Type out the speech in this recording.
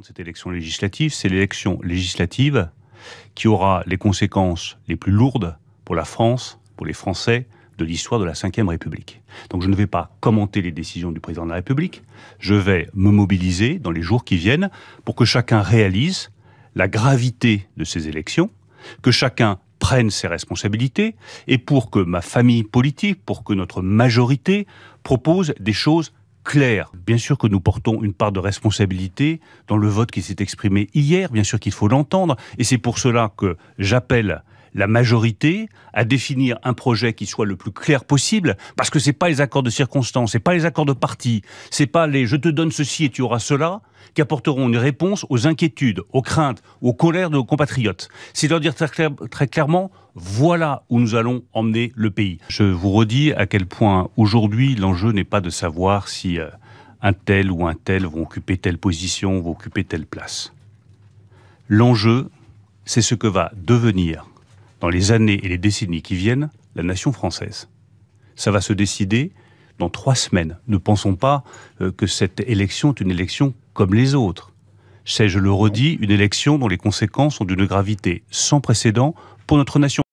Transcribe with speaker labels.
Speaker 1: de cette élection législative, c'est l'élection législative qui aura les conséquences les plus lourdes pour la France, pour les Français, de l'histoire de la Ve République. Donc je ne vais pas commenter les décisions du président de la République, je vais me mobiliser dans les jours qui viennent pour que chacun réalise la gravité de ces élections, que chacun prenne ses responsabilités et pour que ma famille politique, pour que notre majorité propose des choses claires. Bien sûr que nous portons une part de responsabilité dans le vote qui s'est exprimé hier, bien sûr qu'il faut l'entendre, et c'est pour cela que j'appelle la majorité à définir un projet qui soit le plus clair possible, parce que c'est pas les accords de circonstances, c'est pas les accords de parti, c'est pas les « je te donne ceci et tu auras cela » qui apporteront une réponse aux inquiétudes, aux craintes, aux colères de nos compatriotes. C'est leur dire très clairement, voilà où nous allons emmener le pays. Je vous redis à quel point aujourd'hui l'enjeu n'est pas de savoir si un tel ou un tel vont occuper telle position, vont occuper telle place. L'enjeu, c'est ce que va devenir dans les années et les décennies qui viennent, la nation française. Ça va se décider dans 3 semaines. Ne pensons pas que cette élection est une élection comme les autres. C'est, je le redis, une élection dont les conséquences sont d'une gravité sans précédent pour notre nation.